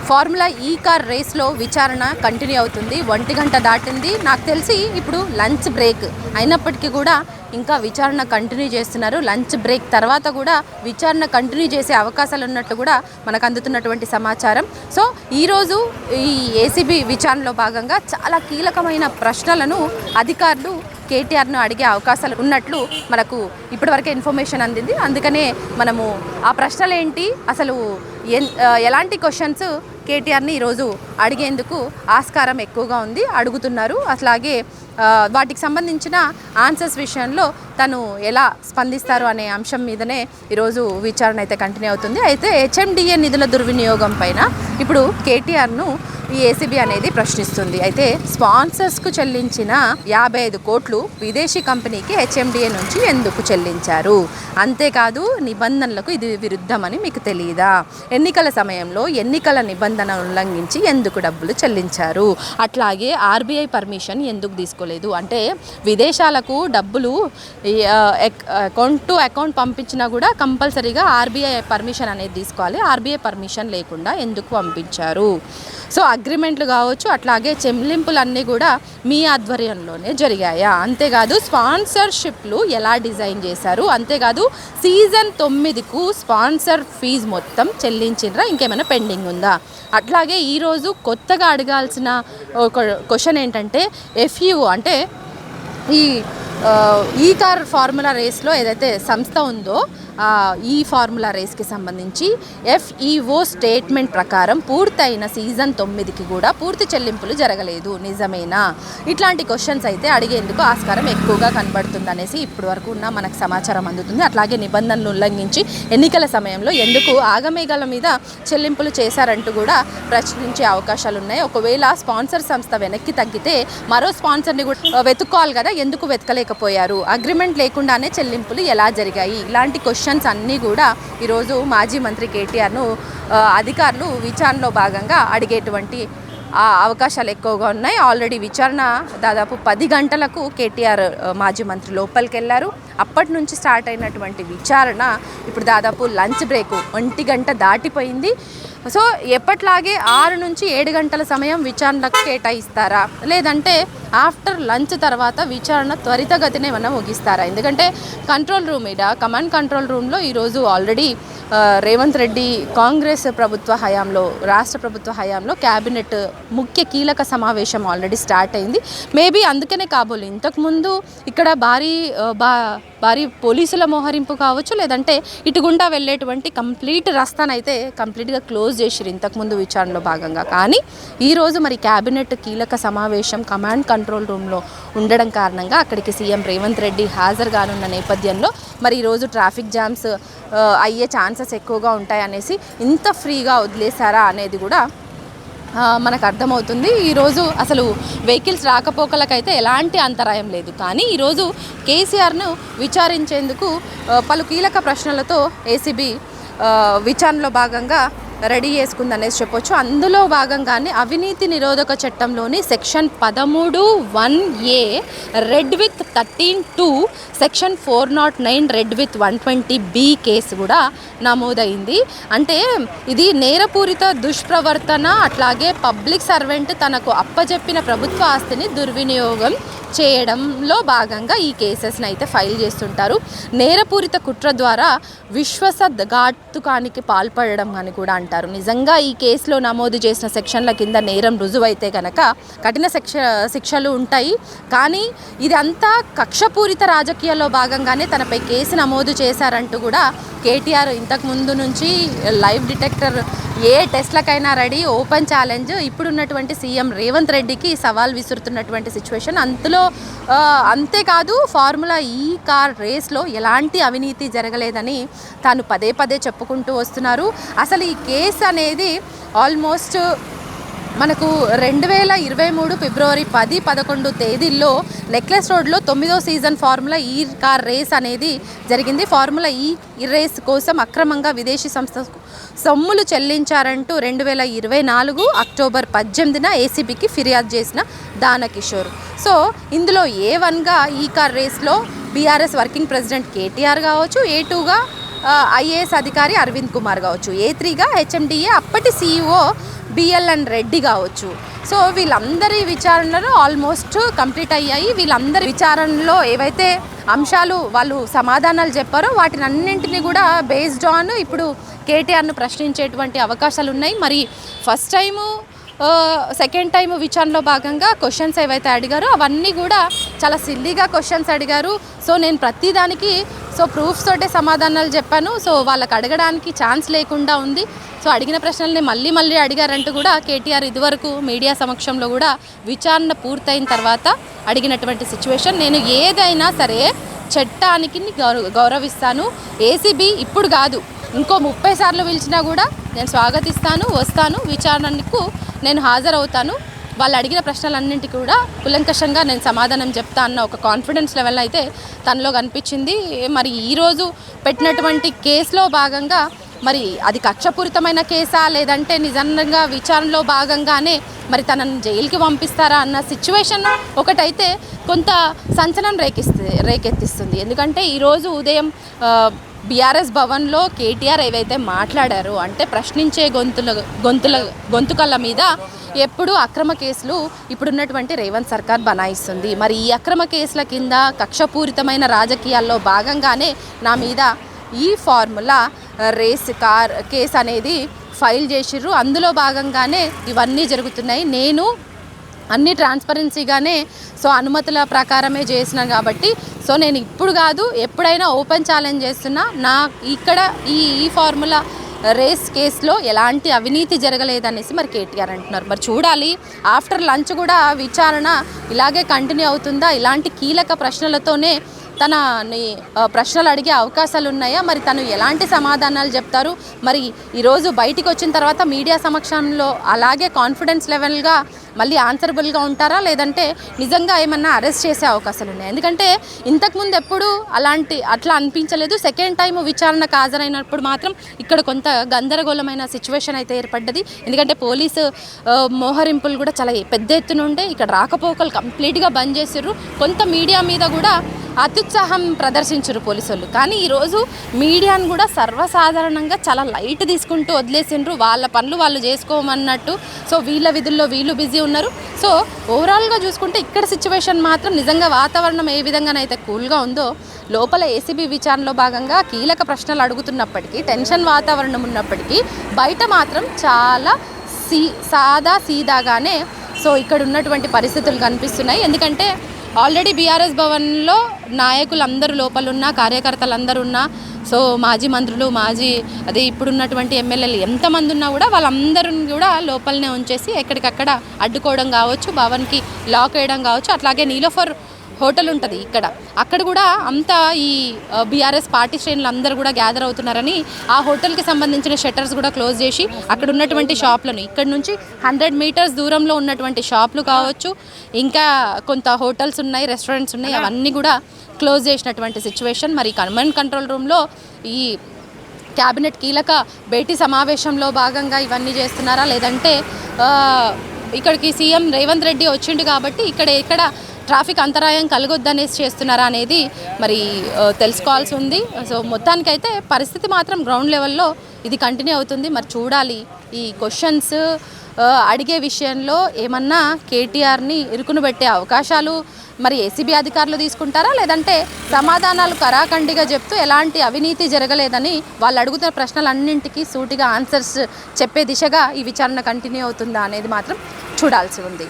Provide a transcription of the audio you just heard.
Formula ఈ car రేస్లో విచారణ కంటిన్యూ అవుతుంది. 1 గంట దాటింది. నాకు తెలిసి ఇప్పుడు లంచ్ బ్రేక్ అయినప్పటికీ కూడా ఇంకా విచారణ కంటిన్యూ చేస్తున్నారు. లంచ్ బ్రేక్ తర్వాత కూడా విచారణ కంటిన్యూ చేసే అవకాశాలు ఉన్నట్లు కూడా మనకు అందుతున్నటువంటి సమాచారం. సో ఈరోజు ఈ ఏసీబీ విచారణలో భాగంగా చాలా కీలకమైన ప్రశ్నలను అధికారులు కేటీఆర్ను అడిగే అవకాశాలు ఉన్నట్లు మనకు ఇప్పటివరకే ఇన్ఫర్మేషన్ అందింది. అందుకనే మనము ఆ ప్రశ్నలు ఏంటి, అసలు ఎలాంటి క్వశ్చన్స్ కేటీఆర్ని ఈరోజు అడిగేందుకు ఆస్కారం ఎక్కువగా ఉంది, అడుగుతున్నారు. అట్లాగే వాటికి సంబంధించిన ఆన్సర్స్ విషయంలో తను ఎలా స్పందిస్తారు అనే అంశం మీదనే ఈరోజు విచారణ అయితే కంటిన్యూ అవుతుంది. అయితే హెచ్ఎండిఏ నిధుల దుర్వినియోగం పైన ఇప్పుడు కేటీఆర్ను ఈ ఏసీబీ అనేది ప్రశ్నిస్తుంది. అయితే స్పాన్సర్స్కు చెల్లించిన 55 కోట్లు విదేశీ కంపెనీకి హెచ్ఎండిఏ నుంచి ఎందుకు చెల్లించారు, అంతేకాదు నిబంధనలకు ఇది విరుద్ధమని మీకు తెలియదా, ఎన్నికల సమయంలో ఎన్నికల నిబంధన ఉల్లంఘించి ఎందుకు డబ్బులు చెల్లించారు, అట్లాగే ఆర్బీఐ పర్మిషన్ ఎందుకు తీసుకోలేదు, అంటే విదేశాలకు డబ్బులు అకౌంట్ టు అకౌంట్ పంపించినా కూడా కంపల్సరీగా ఆర్బీఐ పర్మిషన్ అనేది తీసుకోవాలి, ఆర్బీఐ పర్మిషన్ లేకుండా ఎందుకు పంపించారు, సో అగ్రిమెంట్లు కావచ్చు అట్లాగే చెల్లింపులన్నీ కూడా మీ ఆధ్వర్యంలోనే జరిగాయా, అంతేకాదు స్పాన్సర్షిప్లు ఎలా డిజైన్ చేశారు, అంతేకాదు సీజన్ 9కు స్పాన్సర్ ఫీజు మొత్తం చెల్లించినరా, ఇంకేమైనా పెండింగ్ ఉందా, అట్లాగే ఈరోజు కొత్తగా అడగాల్సిన ఒక క్వశ్చన్ ఏంటంటే ఎఫ్యూ అంటే ఈ కార్ ఫార్ములా రేస్లో ఏదైతే సంస్థ ఉందో ఈ ఫార్ములా రేస్కి సంబంధించి ఎఫ్ఈఓ స్టేట్మెంట్ ప్రకారం పూర్తయిన సీజన్ 9కి కూడా పూర్తి చెల్లింపులు జరగలేదు, నిజమేనా, ఇట్లాంటి క్వశ్చన్స్ అయితే అడిగేందుకు ఆస్కారం ఎక్కువగా కనబడుతుంది అనేసి ఇప్పటి వరకు ఉన్న మనకు సమాచారం అందుతుంది. అట్లాగే నిబంధనలు ఉల్లంఘించి ఎన్నికల సమయంలో ఎందుకు ఆగమేఘాల మీద చెల్లింపులు చేశారంటూ కూడా ప్రశ్నించే అవకాశాలు ఉన్నాయి. ఒకవేళ స్పాన్సర్ సంస్థ వెనక్కి తగ్గితే మరో స్పాన్సర్ని కూడా వెతుక్కోవాలి కదా, ఎందుకు వెతకలేకపోయారు, అగ్రిమెంట్ లేకుండానే చెల్లింపులు ఎలా జరిగాయి, ఇలాంటి క్వశ్చన్స్ అన్నీ కూడా ఈరోజు మాజీ మంత్రి కేటీఆర్ను అధికారులు విచారణలో భాగంగా అడిగేటువంటి అవకాశాలు ఎక్కువగా ఉన్నాయి. ఆల్రెడీ విచారణ దాదాపు 10 గంటలకు కేటీఆర్ మాజీ మంత్రి లోపలికి వెళ్ళారు. అప్పటి నుంచి స్టార్ట్ అయినటువంటి విచారణ ఇప్పుడు దాదాపు లంచ్ బ్రేక్ 1 గంట దాటిపోయింది. సో ఎప్పట్లాగే 6 నుంచి 7 గంటల సమయం విచారణకు కేటాయిస్తారా, లేదంటే ఆఫ్టర్ లంచ్ తర్వాత విచారణ త్వరితగతినే ఏమన్నా ముగిస్తారా, ఎందుకంటే కంట్రోల్ రూమ్ కమాండ్ కంట్రోల్ రూమ్లో ఈరోజు ఆల్రెడీ రేవంత్ రెడ్డి కాంగ్రెస్ ప్రభుత్వ హయాంలో రాష్ట్ర ప్రభుత్వ హయాంలో క్యాబినెట్ ముఖ్య కీలక సమావేశం ఆల్రెడీ స్టార్ట్ అయింది. మేబీ అందుకనే కాబోలు ఇంతకుముందు ఇక్కడ భారీ పోలీసుల మోహరింపు కావచ్చు, లేదంటే ఇటుగుండా వెళ్ళేటువంటి కంప్లీట్ రస్తానైతే కంప్లీట్గా క్లోజ్ చేసిరు ఇంతకుముందు విచారణలో భాగంగా. కానీ ఈరోజు మరి క్యాబినెట్ కీలక సమావేశం కమాండ్ కంట్రోల్ రూమ్లో ఉండడం కారణంగా అక్కడికి సీఎం రేవంత్ రెడ్డి హాజరు కానున్న నేపథ్యంలో మరి ఈరోజు ట్రాఫిక్ జామ్స్ అయ్యే ఛాన్సెస్ ఎక్కువగా ఉంటాయనేసి ఇంత ఫ్రీగా వదిలేశారా అనేది కూడా మనకు అర్థమవుతుంది. ఈరోజు అసలు వెహికల్స్ రాకపోకలకైతే ఎలాంటి అంతరాయం లేదు. కానీ ఈరోజు కేసీఆర్ను విచారించేందుకు పలు కీలక ప్రశ్నలతో ఏసీబీ విచారణలో భాగంగా రెడీ చేసుకుందనేసి చెప్పొచ్చు. అందులో భాగంగానే అవినీతి నిరోధక చట్టంలోని section 13(1)(a) red with 13(2), section 409 red with 120(b) case కూడా నమోదైంది. అంటే ఇది నేరపూరిత దుష్ప్రవర్తన, అట్లాగే పబ్లిక్ సర్వెంట్ తనకు అప్పజెప్పిన ప్రభుత్వ ఆస్తిని దుర్వినియోగం చేయడంలో భాగంగా ఈ కేసెస్ని అయితే ఫైల్ చేస్తుంటారు. నేరపూరిత కుట్ర ద్వారా విశ్వాసఘాతుకానికి పాల్పడడం అని కూడా అంటారు. నిజంగా ఈ కేసులో నమోదు చేసిన సెక్షన్ల కింద నేరం రుజువైతే కనుక కఠిన శిక్షలు ఉంటాయి. కానీ ఇదంతా కక్షపూరిత రాజకీయాల్లో భాగంగానే తనపై కేసు నమోదు చేశారంటూ కూడా కేటీఆర్ ఇంతకు ముందు నుంచి లైవ్ డిటెక్టర్ ఏ టెస్ట్లకైనా రెడీ, ఓపెన్ ఛాలెంజ్ ఇప్పుడున్నటువంటి సీఎం రేవంత్ రెడ్డికి సవాల్ విసురుతున్నటువంటి సిచ్యువేషన్. అంతేకాదు ఫార్ములా ఈ కార్ రేస్లో ఎలాంటి అవినీతి జరగలేదని తాను పదే పదే చెప్పుకుంటూ వస్తున్నారు. అసలు ఈ కేసు అనేది ఆల్మోస్ట్ మనకు 2023 ఫిబ్రవరి 10, 11 తేదీల్లో నెక్లెస్ రోడ్లో 9వ సీజన్ ఫార్ములా ఈ కార్ రేస్ అనేది జరిగింది. ఫార్ములా ఈ రేస్ కోసం అక్రమంగా విదేశీ సంస్థకు సొమ్ములు చెల్లించారంటూ 2024 అక్టోబర్ 18న ఏసీబీకి ఫిర్యాదు చేసిన దానకిషోర్. సో ఇందులో A1గా ఈ కార్ రేస్లో బీఆర్ఎస్ వర్కింగ్ ప్రెసిడెంట్ కేటీఆర్ కావచ్చు, A2గా ఐఏఎస్ అధికారి అరవింద్ కుమార్ కావచ్చు, A3గా హెచ్ఎండిఏ అప్పటి CEO బిఎల్ఎన్ రెడ్డి కావచ్చు. సో వీళ్ళందరి విచారణలు ఆల్మోస్ట్ కంప్లీట్ అయ్యాయి. వీళ్ళందరి విచారణలో ఏవైతే అంశాలు వాళ్ళు సమాధానాలు చెప్పారో వాటిని అన్నింటినీ కూడా బేస్డ్ ఆన్ ఇప్పుడు కేటీఆర్ను ప్రశ్నించేటువంటి అవకాశాలు ఉన్నాయి. మరి ఫస్ట్ టైము సెకండ్ టైం విచారణలో భాగంగా క్వశ్చన్స్ ఏవైతే అడిగారో అవన్నీ కూడా చాలా సిల్లీగా క్వశ్చన్స్ అడిగారు. సో నేను ప్రతిదానికి ప్రూఫ్స్ తోటే సమాధానాలు చెప్పాను. సో వాళ్ళకి అడగడానికి ఛాన్స్ లేకుండా ఉంది. సో అడిగిన ప్రశ్నల్ని మళ్ళీ అడిగారంటూ కూడా కేటీఆర్ ఇదివరకు మీడియా సమక్షంలో కూడా విచారణ పూర్తయిన తర్వాత అడిగినటువంటి సిచ్యువేషన్. నేను ఏదైనా సరే చట్టానికి గౌరవిస్తాను. ఏసీబీ ఇప్పుడు కాదు, ఇంకో 30 సార్లు పిలిచినా కూడా నేను స్వాగతిస్తాను, వస్తాను, విచారణకు నేను హాజరవుతాను. వాళ్ళు అడిగిన ప్రశ్నలన్నింటికి కూడా కులంకషంగా నేను సమాధానం చెప్తా అన్న ఒక కాన్ఫిడెన్స్ లెవెల్ అయితే తనలో కనిపించింది. మరి ఈరోజు పెట్టినటువంటి కేసులో భాగంగా మరి అది కక్షపూరితమైన కేసా లేదంటే నిజంగా విచారణలో భాగంగానే మరి తనని జైలుకి పంపిస్తారా అన్న సిచ్యువేషన్ ఒకటైతే కొంత సంచలనం రేకెత్తిస్తుంది. ఎందుకంటే ఈరోజు ఉదయం బీఆర్ఎస్ భవన్లో కేటీఆర్ ఏవైతే మాట్లాడారో అంటే ప్రశ్నించే గొంతుకల మీద ఎప్పుడు అక్రమ కేసులు ఇప్పుడున్నటువంటి రేవంత్ సర్కార్ బనాయిస్తుంది. మరి ఈ అక్రమ కేసుల కింద కక్షపూరితమైన రాజకీయాల్లో భాగంగానే నా మీద ఈ ఫార్ములా రేస్ కార్ కేసు అనేది ఫైల్ చేసిర్రు. అందులో భాగంగానే ఇవన్నీ జరుగుతున్నాయి. నేను అన్ని ట్రాన్స్పరెన్సీగానే అనుమతుల ప్రకారమే చేసినాను కాబట్టి నేను ఇప్పుడు కాదు ఎప్పుడైనా ఓపెన్ ఛాలెంజ్ చేస్తున్నా. ఇక్కడ ఈ ఫార్ములా రేస్ కేసులో ఎలాంటి అవినీతి జరగలేదనేసి మరి కేటీఆర్ అంటున్నారు. మరి చూడాలి ఆఫ్టర్ లంచ్ కూడా విచారణ ఇలాగే కంటిన్యూ అవుతుందా, ఇలాంటి కీలక ప్రశ్నలతోనే తనని ప్రశ్నలు అడిగే అవకాశాలు ఉన్నాయా, మరి తను ఎలాంటి సమాధానాలు చెప్తారు, మరి ఈరోజు బయటికి వచ్చిన తర్వాత మీడియా సమక్షంలో అలాగే కాన్ఫిడెన్స్ లెవెల్గా మళ్ళీ ఆన్సరబుల్గా ఉంటారా లేదంటే నిజంగా ఏమన్నా అరెస్ట్ చేసే అవకాశాలు ఉన్నాయి. ఎందుకంటే ఇంతకుముందు ఎప్పుడు అట్లా అనిపించలేదు. సెకండ్ టైం విచారణకు హాజరైనప్పుడు మాత్రం ఇక్కడ కొంత గందరగోళమైన సిచ్యువేషన్ అయితే ఏర్పడ్డది. ఎందుకంటే పోలీసు మోహరింపులు కూడా చాలా పెద్ద ఎత్తున ఉండే, ఇక్కడ రాకపోకలు కంప్లీట్గా బంద్ చేసిర్రు. కొంత మీడియా మీద కూడా అత్యుత్సాహం ప్రదర్శించారు పోలీసులు. కానీ ఈరోజు మీడియాను కూడా సర్వసాధారణంగా చాలా లైట్ తీసుకుంటూ వదిలేసిండ్రు. వాళ్ళ పనులు వాళ్ళు చేసుకోమన్నట్టు. వీళ్ళ విధుల్లో వీళ్ళు బిజీ ఉన్నారు. ఓవరాల్గా చూసుకుంటే ఇక్కడ సిచ్యువేషన్ మాత్రం నిజంగా వాతావరణం ఏ విధంగానైతే కూల్గా ఉందో లోపల ఏసీబీ విచారణలో భాగంగా కీలక ప్రశ్నలు అడుగుతున్నప్పటికీ టెన్షన్ వాతావరణం ఉన్నప్పటికీ బయట మాత్రం చాలా సాదా సీదాగానే ఇక్కడ ఉన్నటువంటి పరిస్థితులు కనిపిస్తున్నాయి. ఎందుకంటే ఆల్రెడీ బీఆర్ఎస్ భవన్లో నాయకులందరూ లోపలున్నా, కార్యకర్తలందరూ ఉన్నా, మాజీ మంత్రులు, ఇప్పుడున్నటువంటి ఎమ్మెల్యేలు ఎంతమంది ఉన్నా కూడా వాళ్ళందరిని కూడా లోపలనే ఉంచేసి ఎక్కడికక్కడ అడ్డుకోవడం కావచ్చు, భవన్కి లాక్ వేయడం కావచ్చు. అట్లాగే నీలోఫర్ హోటల్ ఉంటుంది అక్కడ కూడా అంతా ఈ బీఆర్ఎస్ పార్టీ శ్రేణులు అందరూ కూడా గ్యాదర్ అవుతున్నారని ఆ హోటల్కి సంబంధించిన షట్టర్స్ కూడా క్లోజ్ చేసి అక్కడ ఉన్నటువంటి షాప్లను ఇక్కడ నుంచి 100 మీటర్స్ దూరంలో ఉన్నటువంటి షాపులు కావచ్చు, ఇంకా కొంత హోటల్స్ ఉన్నాయి, రెస్టారెంట్స్ ఉన్నాయి, అవన్నీ కూడా క్లోజ్ చేసినటువంటి సిచ్యువేషన్. మరి కమాండ్ కంట్రోల్ రూమ్లో ఈ క్యాబినెట్ కీలక భేటీ సమావేశంలో భాగంగా ఇవన్నీ చేస్తున్నారా లేదంటే ఇక్కడికి సీఎం రేవంత్ రెడ్డి వచ్చిండు కాబట్టి ఇక్కడ ట్రాఫిక్ అంతరాయం కలగొద్దనేసి చేస్తున్నారా అనేది మరి తెలుసుకోవాల్సి ఉంది. మొత్తానికైతే పరిస్థితి మాత్రం గ్రౌండ్ లెవెల్లో ఇది కంటిన్యూ అవుతుంది. మరి చూడాలి ఈ క్వశ్చన్స్ అడిగే విషయంలో ఏమన్నా కేటీఆర్ని ఇరుకును పెట్టే అవకాశాలు మరి ఏసీబీ అధికారులు తీసుకుంటారా లేదంటే సమాధానాలు కరాఖండిగా చెప్తూ ఎలాంటి అవినీతి జరగలేదని వాళ్ళు అడుగుతున్న ప్రశ్నలన్నింటికీ సూటిగా ఆన్సర్స్ చెప్పే దిశగా ఈ విచారణ కంటిన్యూ అవుతుందా అనేది మాత్రం చూడాల్సి ఉంది.